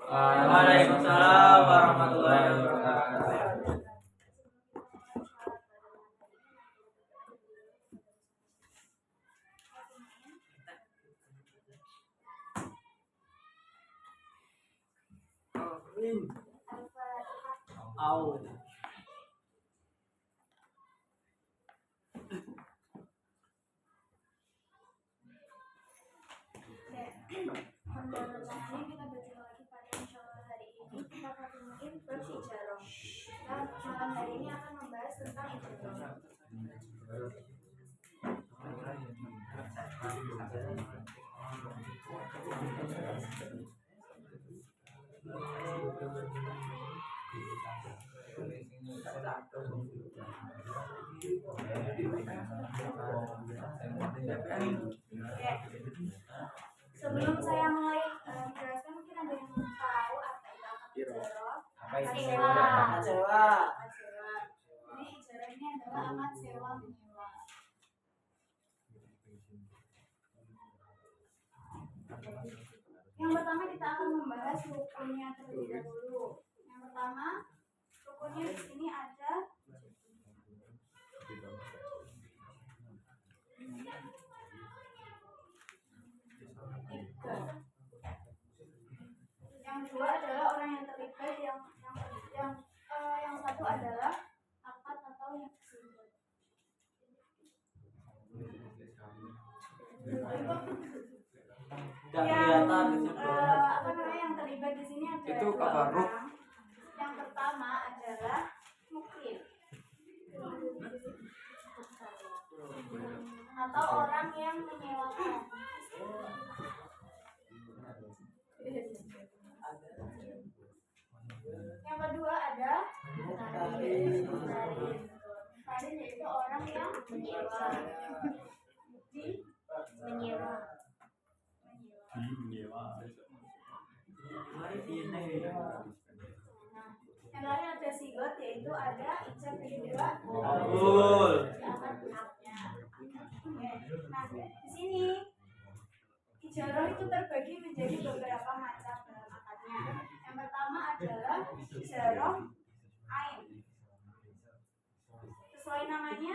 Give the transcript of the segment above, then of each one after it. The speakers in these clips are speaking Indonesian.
Waalaikumsalam warahmatullahi wabarakatuh. Alhamdulillah, kita baca lagi pada insyaallah hari ini kita akan mungkin berbicara. Kita malam hari ini akan membahas tentang ijarah. Sebelum saya mulai menjelaskan, mungkin ada yang tahu apa itu akad ijarah? Akad sewa. Ini ijarah ini adalah akad sewa menyewa. Yang pertama kita akan membahas rukunnya terlebih dahulu. Yang pertama, rukunnya di sini ada yang dua adalah orang yang terlibat, yang satu adalah akad atau yang disebut. Yang terlibat di sini ada itu dua apa? orang. Yang pertama adalah mukrim atau orang yang menyewakan. Yang kedua ada Farid yaitu orang yang menyewa. Yang lain ada sigot, yaitu ada ijab dan juga Nah, di sini ijarah itu terbagi menjadi beberapa macam dalam akadnya. Yang pertama adalah ijarah ain. Sesuai namanya,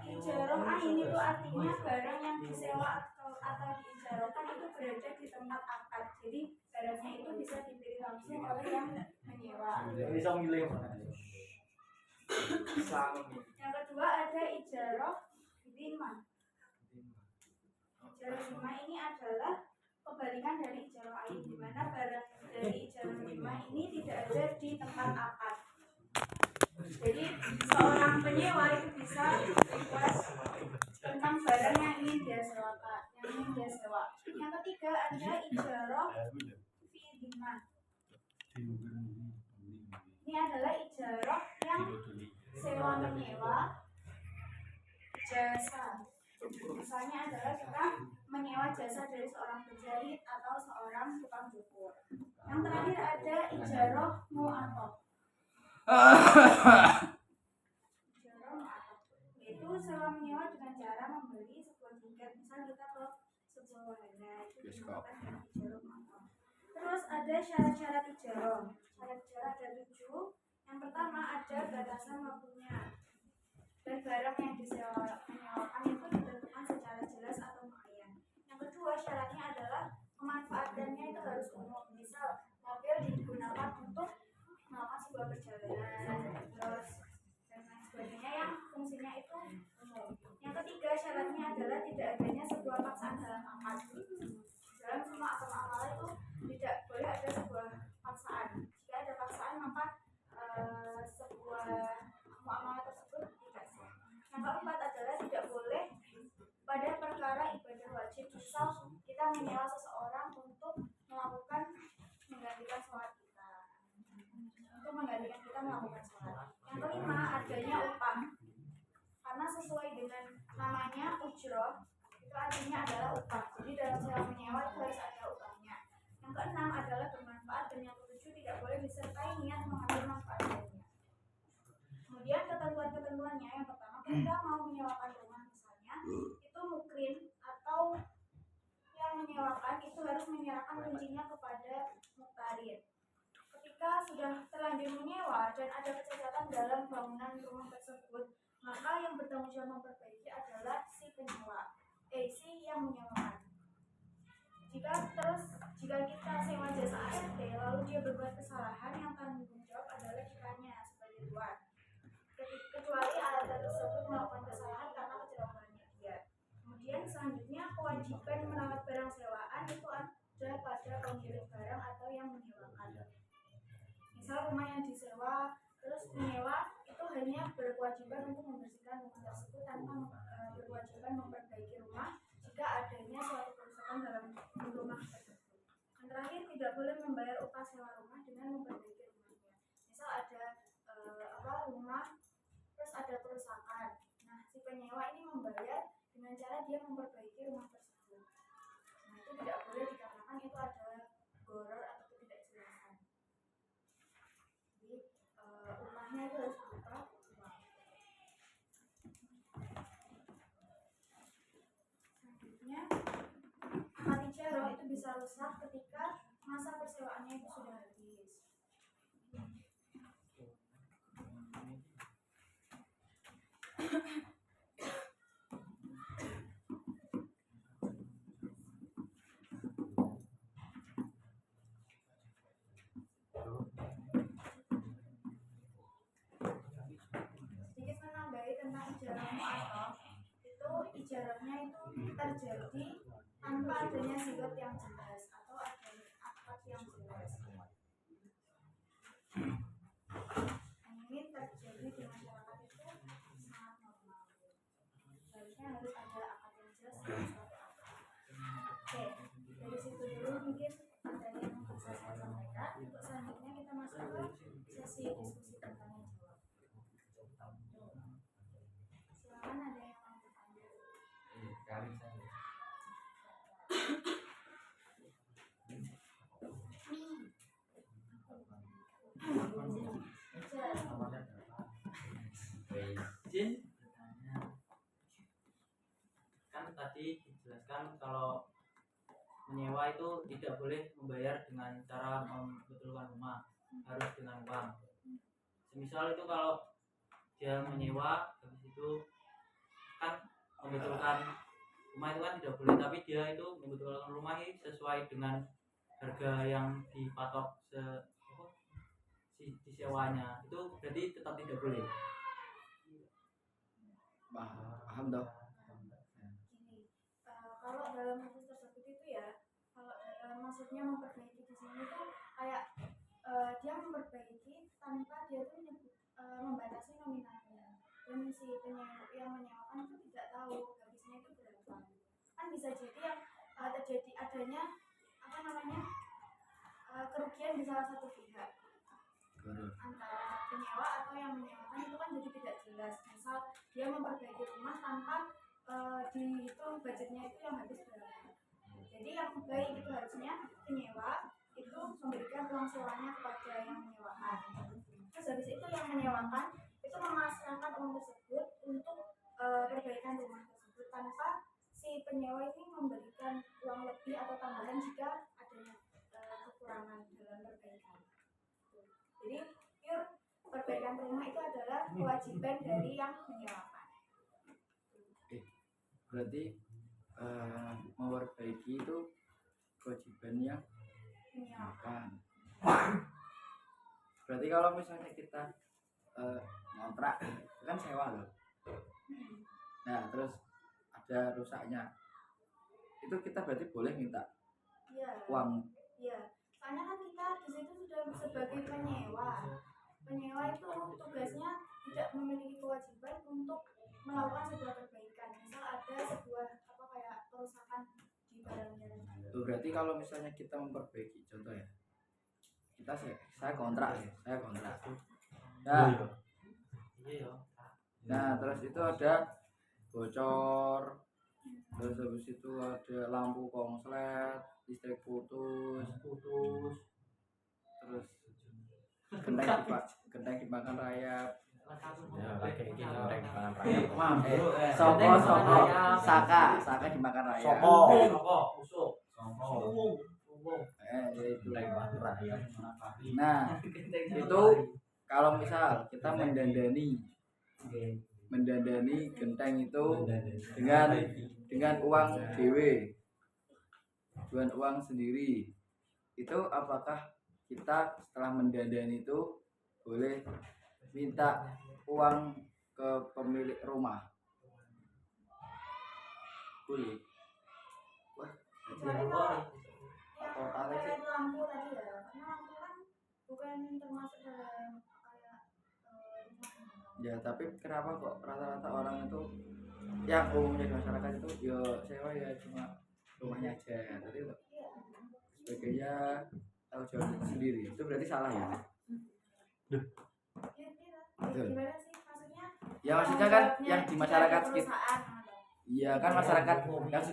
ijarah ain itu artinya barang yang disewa atau diijarahkan itu berada di tempat akad. Jadi barangnya itu bisa dibeli langsung oleh yang menyewa. Yang kedua ada ijarah zimah. Ijarah zimah ini adalah kebalikan dari ijarah ain, di mana barang dari ijarah zimah ini tidak ada di tempat akad. Jadi seorang penyewa itu bisa request tentang barang yang ingin dia sewakan, Yang ketiga ada ijarah fi zimah. Ini adalah ijarah yang sewa menyewa jasa. Misalnya adalah kita menyewa jasa dari seorang penjahit atau seorang tukang cukur. Yang terakhir ada ijarah mu'athaq. Yaitu sewa menyewa dengan cara membeli sebuah tiket. Misal kita ke sebuah wahana, itu dinamakan dengan ijarah mu'athaq. Terus ada syarat-syarat ijarah. Syarat-syarat ada 7. Yang pertama ada batasan waktunya. Dan barang yang menyewakan itu ditentukan secara jelas atau muayyan. Yang kedua syaratnya adalah pemanfaatannya itu harus umum. Misal mobil digunakan untuk melakukan sebuah perjalanan, terus dan lain sebagainya yang fungsinya itu umum. Yang ketiga syaratnya adalah tidak adanya sebuah paksaan dalam akad. Dalam semua akad muamalah itu tidak boleh ada sebuah paksaan. Jika ada paksaan maka sebuah muamalah tersebut tidak sah. Yang keempat adalah tidak boleh pada perkara ibadah wajib. Misal kita menyewa seseorang untuk melakukan menggantikan sholat kita, melakukan sholat. Yang kelima adanya upah, karena sesuai dengan namanya ujroh itu artinya adalah upah. Jadi dalam sewa menyewa itu harus ada upahnya. Yang keenam adalah bermanfaat, dan yang ketujuh tidak boleh disertai niat mengambil manfaat lainnya. ketentuannya. Yang pertama, ketika mau menyewakan rumah misalnya, itu mukrin atau yang menyewakan itu harus menyerahkan kuncinya kepada muktarir. Ketika sudah terlanjur menyewa dan ada kecacatan dalam bangunan rumah tersebut, maka yang bertanggung jawab memperbaiki adalah si penyewa, si yang menyewakan. Jika kita sewa jasa ART lalu dia berbuat kesalahan, yang tanggung jawab adalah kitanya sebagai tuan. Kecuali ART tersebut melakukan kesalahan karena kecerobohannya dia. Kemudian selanjutnya kewajiban merawat barang sewaan itu ada pada pemilik barang atau yang menyewakan. Misal rumah yang disewa, terus menyewa itu hanya berkewajiban untuk membersihkan rumah tersebut tanpa berkewajiban memperbaiki rumah jika adanya suatu kerusakan dalam rumah tersebut. Yang terakhir, tidak boleh membayar upah sewa rumah dengan memperbaiki rumahnya. Misal ada rumah terus ada kerusakan, nah si penyewa ini membayar dengan cara dia memperbaiki rumah tersebut. Nah itu tidak boleh dikarenakan itu adalah gharar atau ketidakjelasan. Jadi upahnya itu harus berupa uang. Selanjutnya, akad ijarah itu bisa rusak ketika masa persewaannya itu sudah habis. Sedikit menambahi tentang ijarah mu'athah, itu ijarahnya itu terjadi tanpa adanya sigat yang jelas atau adanya akad yang jelas. Ini terjadi di masyarakat itu sangat normal. Seharusnya harus ada akad yang jelas dan suatu akad. Oke, dari situ dulu mungkin materi yang bisa saya sampaikan. Untuk selanjutnya kita masuk ke sesi diskusi tanya jawab. Silakan ada yang mau bertanya. Izin bertanya. Kan tadi dijelaskan kalau menyewa itu tidak boleh membayar dengan cara membetulkan rumah, harus dengan uang. Semisal itu kalau dia menyewa, habis itu kan membetulkan rumah itu kan tidak boleh, tapi dia itu membetulkan rumah ini sesuai dengan harga yang dipatok disewanya, itu berarti tetap tidak boleh. Paham dong? Gini, kalau dalam kasus tersebut itu ya, kalau maksudnya memperbaiki di sini itu kayak dia memperbaiki tanpa dia tuh membatasi nominalnya, dan si penyewa yang menyewakan itu tidak tahu habisnya itu berapa. Kan bisa jadi yang terjadi adanya kerugian di salah satu pihak antara penyewa atau yang menyewakan, itu kan jadi tidak jelas. Misal dia memperbaiki rumah tanpa dihitung budgetnya itu yang habis berapa. Jadi yang baik itu harusnya penyewa itu memberikan uang sewanya kepada yang menyewakan. Terus habis itu yang menyewakan itu memasrahkan uang tersebut untuk perbaikan rumah tersebut tanpa si penyewa ini memberikan uang lebih atau tambahan jika adanya kekurangan dalam perbaikan. Jadi pure perbaikan rumah itu adalah kewajiban dari yang menyewakan. Berarti memperbaiki itu kewajibannya menyewakan. Berarti kalau misalnya kita ngontrak, itu kan sewa loh. Nah terus ada rusaknya, itu kita berarti boleh minta uang. Iya, soalnya kan kita di situ sudah sebagai penyewa. Penyewa itu tugasnya tidak memiliki kewajiban untuk melakukan sebuah perbaikan. Misal ada sebuah kayak kerusakan di barangnya. Berarti kalau misalnya kita memperbaiki, contoh ya, saya kontrak. Nah terus itu ada bocor, terus habis itu ada lampu konslet, listrik putus, terus genteng dimakan rayap, Ya, lagi iki genteng dimakan rayap. Soko saka dimakan rayap. Soko. Usuk. Sopo. Itu. Genteng dimakan rayap. Nah, itu kalau misal kita mendandani genteng itu dengan uang dewe, dengan uang sendiri, itu apakah kita setelah mendandani itu boleh minta uang ke pemilik rumah? Boleh. Wah, Kecuali kalau totalnya sih. kayak lampu tadi ya, karena lampu kan bukan termasuk dalam kayak rumah. Ya, tapi kenapa kok rata-rata orang itu yang umumnya di masyarakat itu ya sewa ya cuma rumahnya aja, tapi kok sebagainya tahu jawab sendiri, itu berarti salah ya? Betul. Gimana sih maksudnya? Ya maksudnya kan yang di masyarakat kita sekitar, iya kan masyarakat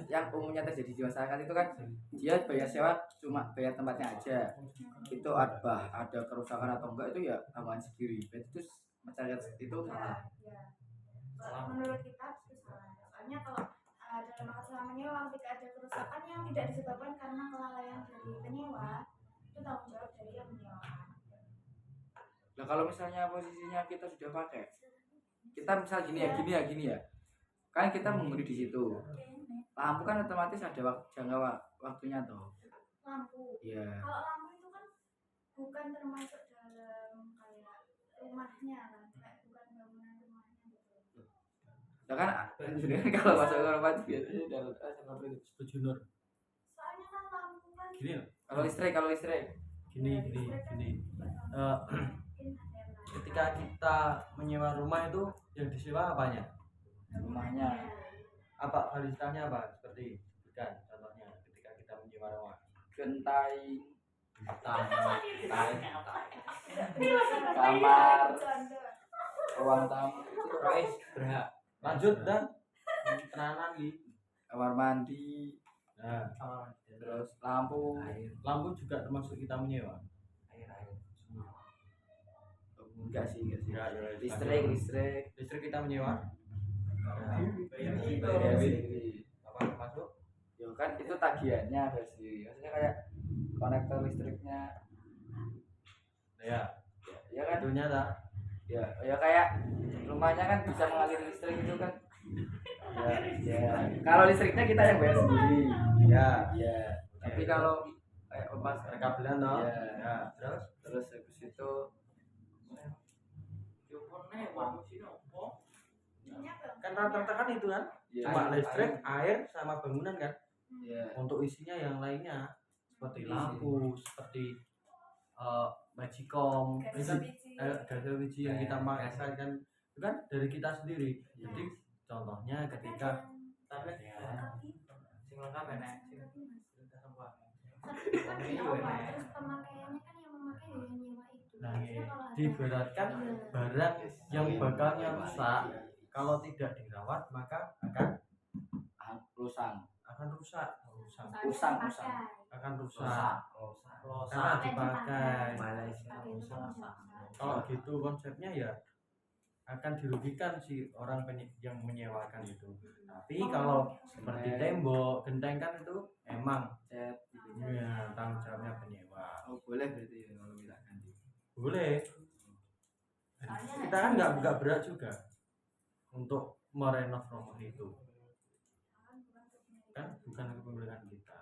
yang umumnya terjadi di masyarakat itu kan dia bayar sewa cuma bayar tempatnya aja, itu ada kerusakan atau enggak itu ya tanggungan sendiri, berarti itu masyarakat itu salah. Kalau menurut kita itu salah. Soalnya kalau dalam masalah menyewa ketika ada kerusakan yang tidak disebabkan karena kelalaian dari penyewa, itu tanggung jawab dari yang menyewakan. Nah kalau misalnya posisinya kita sudah pakai, kita misal gini ya, kan kita menghuni di situ, lampu kan otomatis ada jangka waktunya toh. Lampu. Iya. Kalau lampu itu kan bukan termasuk dalam kayak rumahnya kan, kayak bukan bangunan rumahnya gitu. Nah kan sebenarnya kalau masuk ke rumah itu biasanya dalam apa itu? Setuju Nur. Soalnya kan lampu kan Gini loh. Kalau listrik. Gini. Ketika kita menyewa rumah itu yang disewa apanya? Rumahnya. Apa fasilitasnya apa? Seperti bukan contohnya ketika kita menyewa rumah. Gentai, kamar, ruang tamu, itu Rais berhak. Lanjut dan tenanan di kamar mandi, nah, terus lampu. lampu juga termasuk kita menyewa. Enggak sih. Ya, Listrik. Listrik kita menyewa. Bayar sendiri. Apa masuk? Ya kan itu tagihannya sendiri. Maksudnya kayak konektor listriknya. Ya, Ya kan? itu nyata. Ya kayak rumahnya kan bisa mengalir listrik itu kan. Ya. Kalau listriknya kita yang bayar sendiri. Ya, Tapi kalau kayak pas rekabelan toh. Ya. Ya, terus habis itu kan rata-rata kan itu kan ya, cuma listrik, air sama bangunan kan. ya, Untuk isinya yang lainnya seperti lampu, seperti magicom, gas LPG yang kita pakai kan itu kan dari kita sendiri. Jadi contohnya ketika sing lengkap enak terus pemakaiannya kan yang memakai yang nyewa itu. nah, Maksudnya kalau ada- diibaratkan barang yang bakalnya rusak kalau tidak dirawat maka akan rusang. rusak Usang. akan rusak karena dipakai. Kalau gitu konsepnya ya akan dirugikan si orang yang menyewakan itu. Tapi kalau seperti tembok, genteng kan itu emang Cat ya tanggung jawabnya penyewa. Oh boleh berarti ya, kalau kita ganti. Boleh. Kita kan nggak berat juga untuk merenov rumah itu. Kan bukan kepemilikan kita.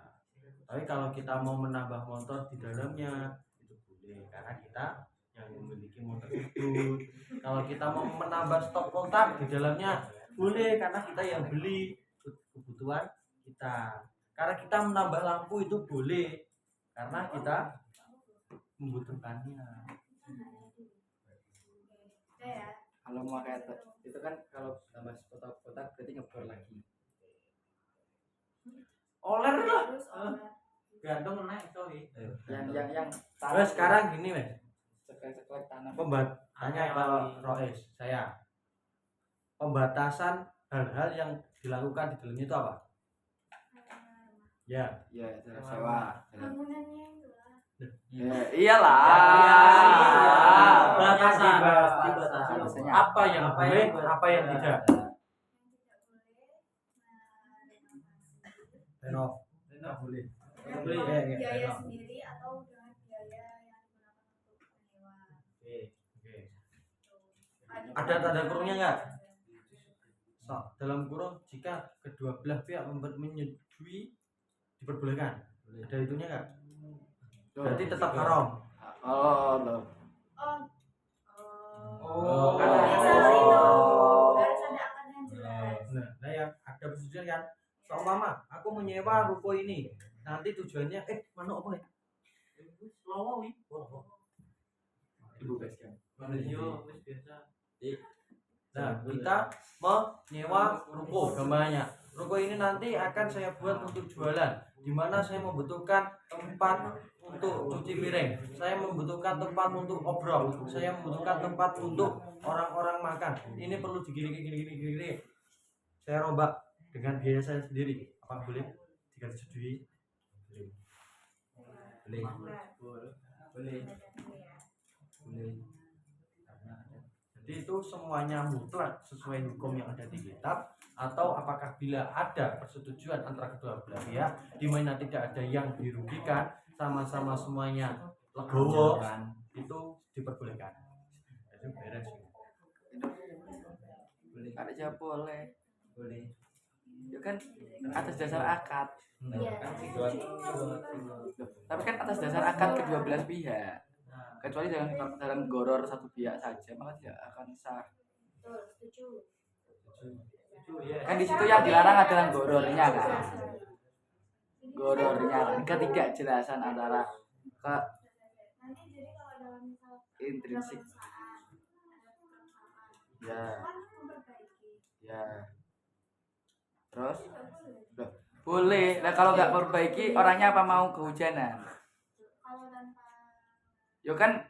Tapi kalau kita mau menambah motor di dalamnya itu boleh karena kita yang memiliki motor itu. Kalau kita mau menambah stok kontak di dalamnya boleh karena kita yang beli kebutuhan kita. Karena kita menambah lampu itu boleh karena kita membutuhkannya. Kalau mau kayak itu kan kalau tambah kotak berarti ngebor lagi. Oler lah. Terus gantung naik sorry Yang Wes sekarang gini wes. ceklek tanah. Tanya kalau Rois saya. Pembatasan hal-hal yang dilakukan di dalamnya itu apa? Ya. Ya, sewa. bangunannya itu lah. Ya, iyalah. batasan Biasanya apa yang boleh, apa yang tidak. Yang tidak boleh Renov boleh. boleh biaya sendiri atau dengan biaya yang digunakan untuk menyewa. Oke. Ada tanda kurungnya nggak? So, dalam kurung jika kedua belah pihak menyetujui diperbolehkan. Ada itunya nggak? Berarti tetap haram. Oh, loh. Oh. Salah itu. Harus ada akad yang jelas. Nah yang ada persetujuan kan, seumpama aku menyewa ruko ini, nanti tujuannya mana apa ya? Selawawi. Ibu guys kan. Yo wis biasa. Nah, kita menyewa ruko gambarnya. Ruko ini nanti akan saya buat untuk jualan, di mana saya membutuhkan tempat untuk cuci piring, saya membutuhkan tempat untuk obrol, saya membutuhkan tempat untuk orang-orang makan. Ini perlu gini. Saya rombak dengan biaya saya sendiri. Apa boleh? Jika disetujui? Boleh. Jadi itu semuanya mutlak sesuai hukum yang ada di kitab, atau apakah bila ada persetujuan antara kedua belah pihak di mana tidak ada yang dirugikan, sama-sama semuanya legowo, itu diperbolehkan. Itu beres. Boleh. Ada boleh. Ya kan atas dasar akad. Tapi kan atas dasar akad kedua belah pihak. Kecuali dalam goror satu pihak saja maka tidak akan sah. Setuju. Kan di situ yang dilarang adalah gorornya kan. Gorornya kan ketidakjelasan antara ke Nanti jadi kalau dalam misal intrinsik. Ya. kan memperbaiki. Ya. Terus loh, boleh. Nah kalau nggak perbaiki orangnya apa mau kehujanan? Kalau tanpa Ya kan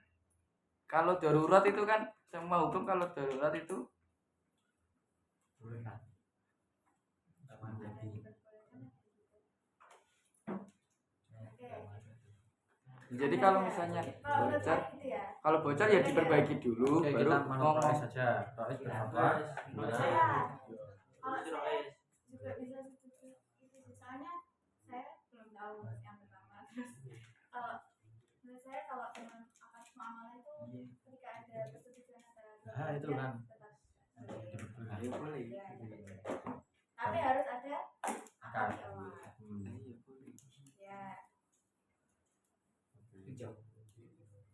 kalau darurat itu kan semua hukum kalau darurat itu jadi kalau misalnya bocor, kalau bocor ya diperbaiki dulu, Oke, baru kita ngomong. Rois saja. Rois berfatwa. kalau saya juga bisa setuju itu soalnya saya belum tahu yang pertama. Terus kalau menurut saya kalau dengan akad muamalah itu ketika ada persetujuan antara Nah, itu kan. Ya boleh. tapi harus ada akad di awal. Ya.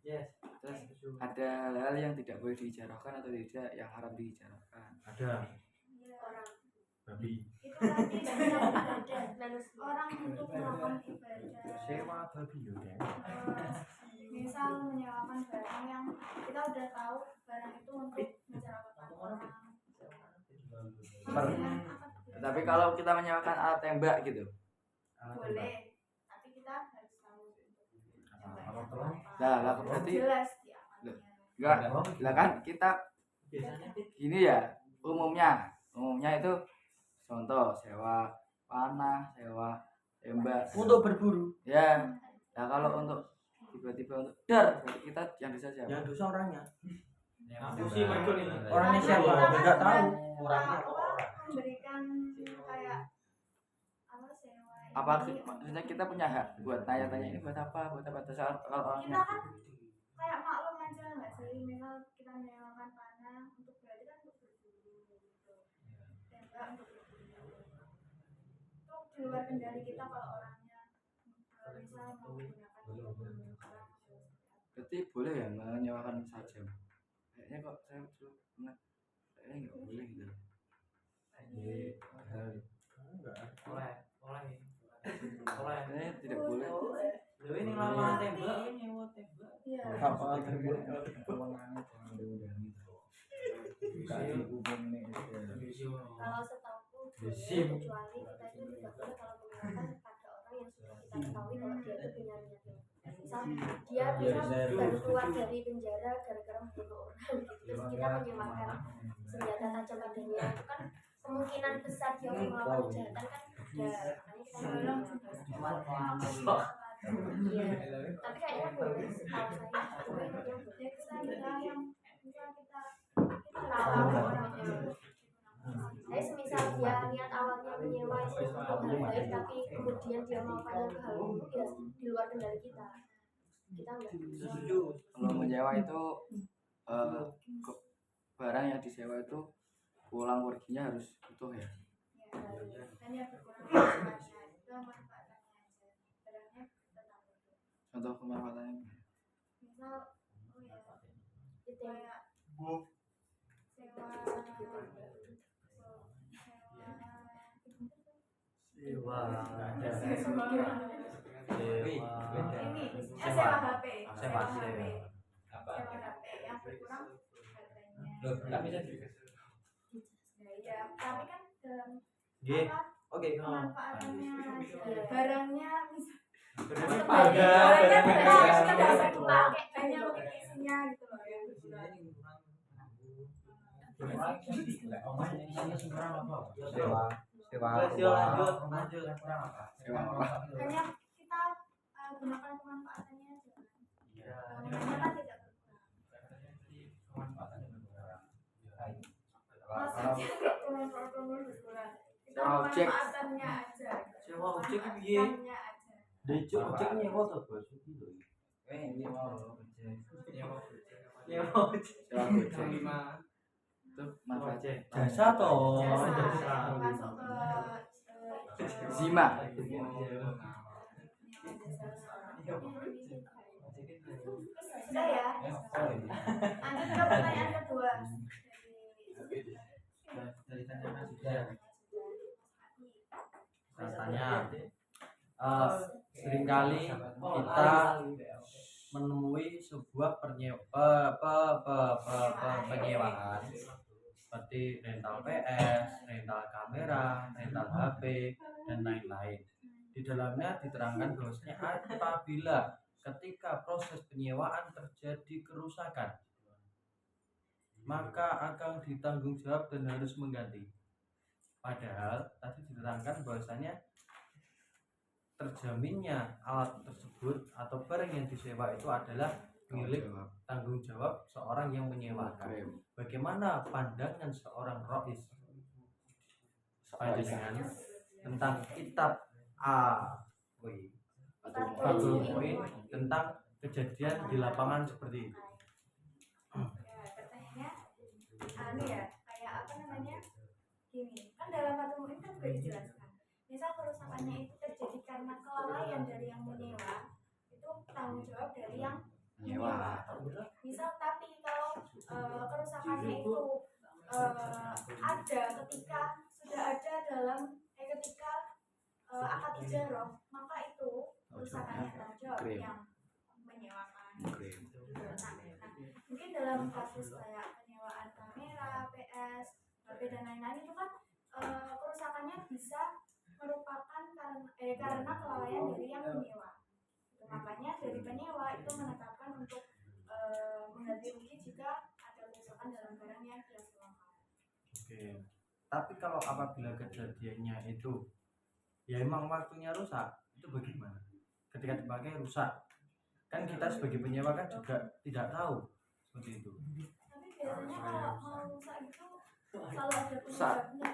Yes. Terus ada hal yang tidak boleh diijarahkan atau tidak yang haram diijarahkan. Ada Orang babi. itu tadi dan orang untuk melakukan ibadah Sewa babi ya. misal menyewakan barang yang kita udah tahu barang itu untuk mencerahkan orang. Tapi kalau kita menyewakan alat tembak gitu, Boleh, tapi kita harus tahu lah berarti jelas di amannya. enggak, lah kan kita Biasanya gini ya, umumnya itu contoh sewa panah, sewa tembak Untuk berburu. ya. Nah kalau untuk tiba-tiba untuk dar berarti kita yang dosa siapa? Yang dosa orangnya. aku sih mergo ini. Orangnya siapa? Enggak tahu. Orangnya kok Apa orang. memberikan kayak apa sewa Apa ini. maksudnya kita punya hak buat tanya-tanya ini buat apa terus kalau orangnya Kita kan kayak maklum aja nggak sih, misal kita menyewakan panah untuk berarti kan untuk berburu gitu, tembak untuk berburu itu di luar kendali kita kalau orangnya misal mau menggunakan orang. berarti boleh ya menyewakan saja. Kayaknya kok saya dulu pernah kayaknya nggak boleh gitu. Oleh. Kayaknya tidak boleh. Lho ini lapangan tembak ini nyewa tembak. Iya. Kalau setahuku boleh, kecuali kita itu tidak boleh kalau menggunakan pada orang yang sudah kita ketahui kalau dia itu punya niat yang buruk. Misal dia baru keluar dari penjara gara-gara membunuh orang gitu, terus kita menyewakan senjata tajam padanya, itu kan kemungkinan besar dia untuk melakukan kejahatan kan ada, makanya kita menyewakan. Iya, tapi kayaknya boleh setahu saya. Tapi yang boleh kita yang misal kita tahu Saya semisal dia niat awalnya menyewa itu untuk hal baik, tapi kemudian dia melakukannya ke hal buruk, ya di luar kendali kita. Kita enggak. Kalau menyewa itu barang yang disewa itu pulang perginya harus utuh ya. Hanya berkurang manfaatnya, itu manfaatnya aja. Barangnya tetap utuh. Contoh kemanfaatannya Misal, Itu kayak Sewa. sewa HP. Sewa. HP yang berkurang baterainya. Loh, kan bisa juga. Ya, tapi kan dalam Nggih. apa Oke. pemanfaatannya aja. Barangnya bisa Berarti barangnya pada. bisa dipakai, hanya untuk isinya gitu loh yang berkurang. Sewa. Lanjut. sewa apa? Hanya kita gunakan pemanfaatannya aja. Bangunannya kan tidak berkurang. Maksudnya pemanfaatannya berkurang. Kita Sewa objek. pemanfaatannya aja. Sewa objek piye? Pemanfaatannya aja. Dejo ojek nyewa to, Bos. Ini mau Sewa gojek itu manfaatnya Jasa toh. Masuk ke Zima. sudah ya. Lanjut ke pertanyaan kedua. dari tanya sudah. Rasanya seringkali kita menemui sebuah penyewaan seperti rental PS, rental kamera, rental HP, dan lain-lain. Di dalamnya diterangkan bahwasanya apabila ketika proses penyewaan terjadi kerusakan, maka akan ditanggung jawab dan harus mengganti. Padahal tadi diterangkan bahwasanya terjaminnya alat tersebut atau barang yang disewa itu adalah milik tanggung jawab seorang yang menyewakan. Bagaimana pandangan seorang Rois tentang kitab Fathul Muin tentang kejadian di lapangan seperti itu? Pertanyaannya ya, kayak apa namanya? Gini, kan dalam Fathul Muin kan juga dijelaskan. Misal kerusakannya itu terjadi karena kelalaian dari yang menyewa, itu tanggung jawab dari yang menyewa. Misal tapi kalau kerusakannya itu ada ketika sudah ada dalam ketika akad ijarah, maka itu kerusakannya tanggung jawab yang menyewakan. Nah, mungkin dalam kasus kayak penyewaan kamera, PS, HP dan lain-lain itu kan kerusakannya bisa merupakan karena kelalaian dari yang menyewa. Makanya dari penyewa itu menetapkan untuk mengganti rugi jika ada kerusakan dalam barang yang dia sewakan. Oke. Tapi kalau apabila kejadiannya itu ya emang waktunya rusak, itu bagaimana? Ketika dipakai rusak, kan kita sebagai penyewa kan juga tidak tahu seperti itu. Tapi biasanya kalau mau rusak itu selalu ada penyebabnya.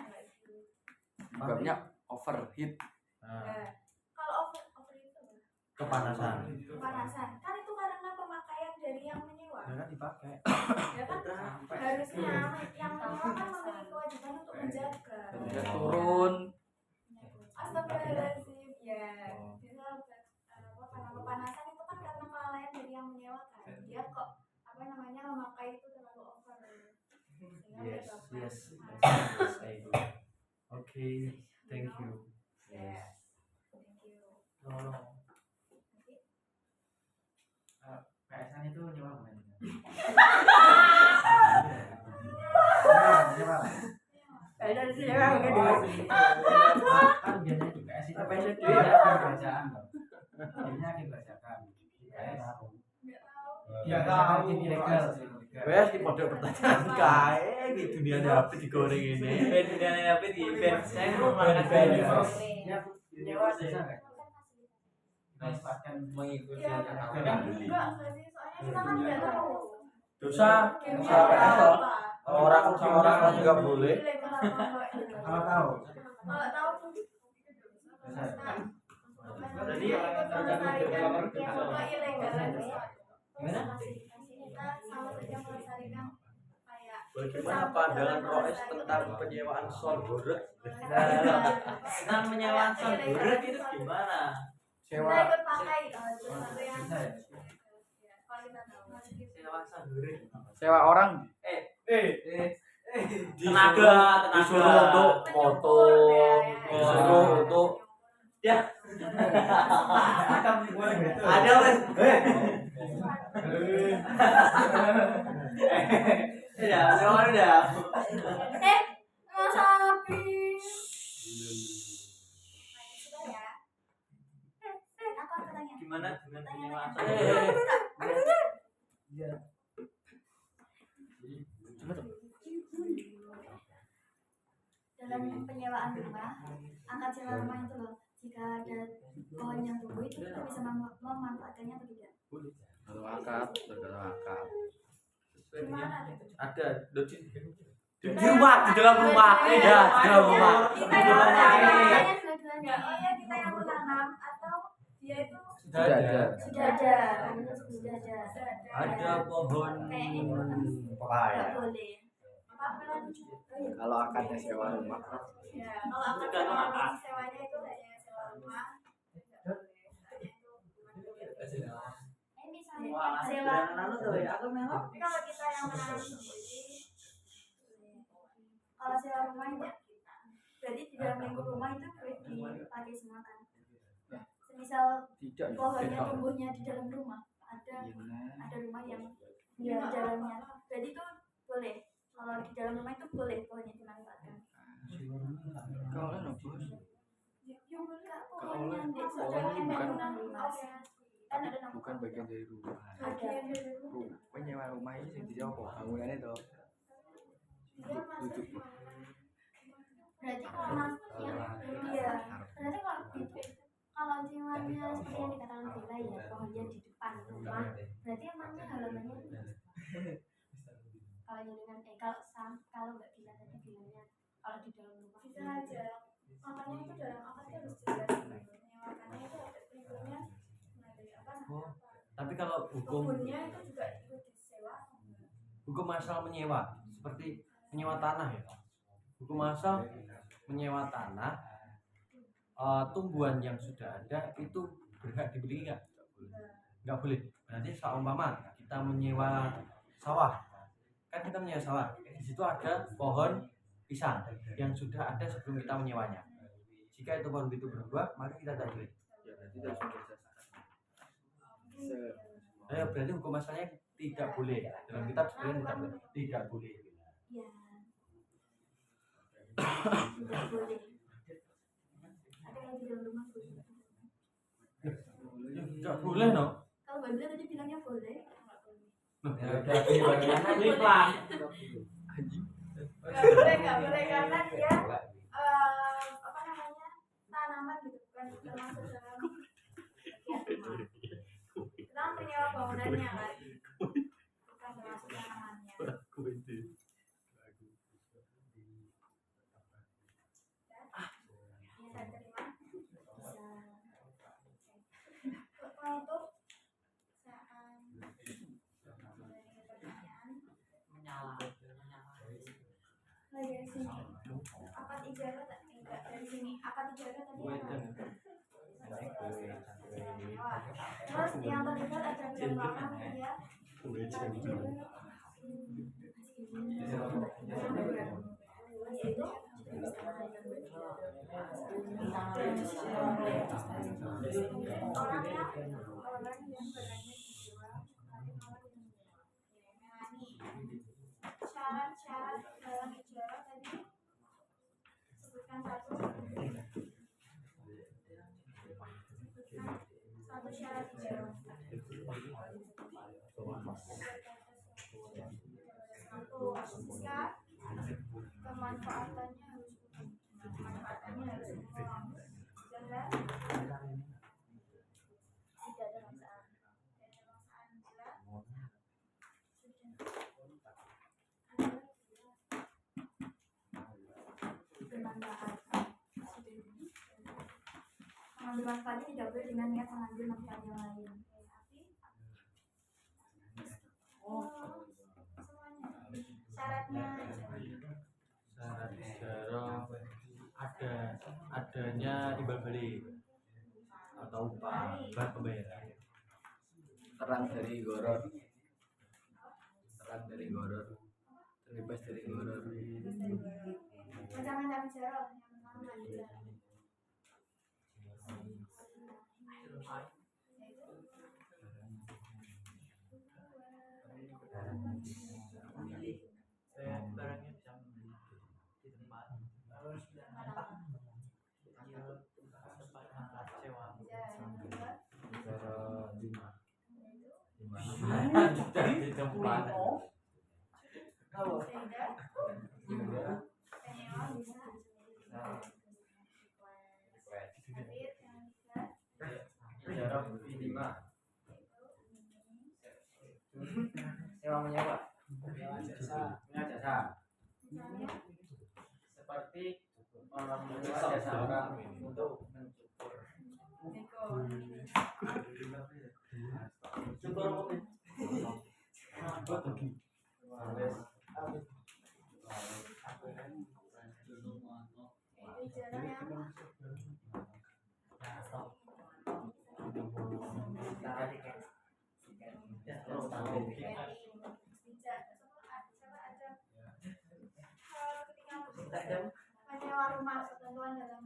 Penyebabnya overheat. Kalau over itu Kepanasan. kan itu karena pemakaian dari yang menyewa. Ya kan dipakai. Ya kan harusnya yang menyewa kan memiliki kewajiban untuk menjaga. Ketika turun Astagfirullahaladzim, ya. Karena kepanasan itu kan karena kelalaian dari yang menyewakan. Dia kok memakai itu terlalu over. Yes. Okay, thank you. Yes. Thank you. PS-an itu nyewa bukan? Dari sewa enggak dulu. Kan biasanya di PS itu bacaan loh. Biasanya dibacakan. Ya tahu ilegal. Wes di pondok pertanyaan kae di dunia HP digoreng ini. Dunia HP di event saya menggunakan nyewa bisa nggak? Manfaatkan mengikuti Ya, aturan. enggak sih, soalnya kita kan nggak tahu. Dosa Gamenya PS toh. apa. orang nggak boleh. Kalau tahu Berarti yang foto ilegal gimana? kita sama saja melestarikan kayak Bagaimana pandangan Roes tentang penyewaan sorghorek? Tentang penyewaan sorghorek itu gimana? kita ikut pakai sesuatu yang kalau kita tahu Penyewaan sorghorek. Sewa orang Tenaga. Disuruh untuk foto, disuruh untuk Ya. Ada wes. Udah. masa habis sudah ya apa katanya Gimana dengan penyewaan Eh, sorghorek? dalam penyewaan rumah angkat sewa rumah itu loh jika ada pohon yang tumbuh itu kita bisa memanfaatkannya atau tidak kalau akad gimana ada Di dalam rumah. Ya, di dalam rumah. kita yang menanam oh ya kita yang menanam atau dia itu sudah ada sudah ada ada pohon nggak boleh apa kalau akadnya sewa rumah ya kalau aku sewanya itu hanya sewa rumah misalnya kalau kita yang menanam sendiri kalau sewa rumah itu berarti di dalam lingkup rumah itu boleh dipakai semua kan misal tidak pohonnya tumbuhnya di dalam rumah ada rumah yang di dalamnya jadi itu boleh kalau di dalam rumah itu boleh pohonnya dimanfaatkan kalau bos pohonnya bukan bagian dari rumah penyewa rumah ini sih dia apa bangunannya tuh duduk berarti kalau mas iya berarti kalau gitu kalau jiwanya seperti yang dikatakan Bella ya pohonnya di depan rumah berarti emangnya halamannya kalau jaringan kalau nggak bisa tadi bilangnya kalau di dalam rumah bisa aja makanya itu dalam akad harus jelas menyewakannya itu ada perintahnya dari apa tapi kalau kebunnya itu juga ikut disewa hukum asal menyewa seperti menyewa tanah ya, hukum asal menyewa tanah tumbuhan yang sudah ada itu berhak dibeli nggak boleh. Berarti seumpama kita menyewa sawah, kan kita menyewa sawah, di situ ada pohon pisang yang sudah ada sebelum kita menyewanya. Jika itu pohon itu berbuah, maka kita tak boleh. Berarti hukum asalnya tidak boleh. Dalam kitab sebenarnya tidak boleh. ya tidak boleh ada yang di dalam rumah boleh Nggak boleh no. kalau Mbak Bella tadi bilangnya boleh nggak boleh karena dia apa namanya tanaman gitu kan termasuk dalam kita menyewa bangunannya kan bukan termasuk tanamannya bisa terima bisa untuk saat pertanyaan dari sini akad ijarah enggak dari sini akad ijarah tadi terus yang terlibat ada jangkaan ya orang yang berani dijual syarat-syarat dalam ijarah tadi sebutkan satu syarat ijarah jika kemanfaatannya harus jelas tidak ada masalah jelas bermanfaat. Mengambil manfaatnya tidak boleh dengan niat mengambil manfaat yang lain. Semuanya. Syaratnya Syarat ijarah adanya imbal balik atau upah bahan pembayaran. Terang dari goror, terbebas dari goror. macam-macam ijarah. Yang pertama ijarah. Saya barangnya bisa membeli di tempat tempat sewa. Ijarah di tempat. Penyewa bisa. Ijarah minimal. Sewa menyewa. Jasa. Misalnya Seperti orang menyewa jasa orang untuk mencukur. Cukur ijarah yang ketika menyewa rumah ketentuan dalam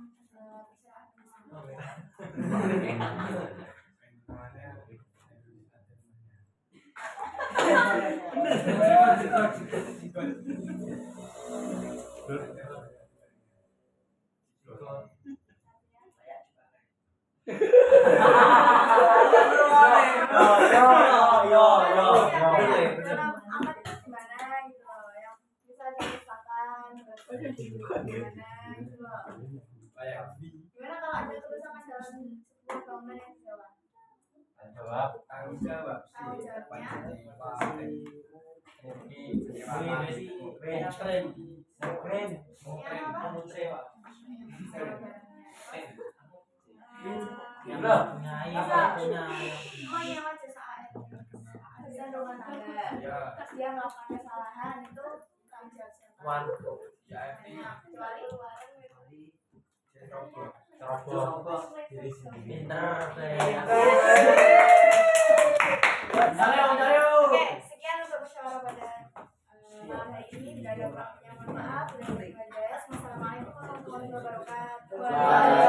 dalam amat itu gimana gitu loh, yang bisa diusahakan gimana gitu loh. Gimana kalau ada kerusakan dalam sebuah bangunan yang disewa? Tanggung menyewa jasa AR bisa rumah tangga dia melakukan kesalahan itu tanggung jawab siapa? Kecuali Oke, sekian untuk musyawarah pada malam hari ini. Tidak ada yang mohon maaf. Wassalamualaikum warahmatullahi wabarakatuh.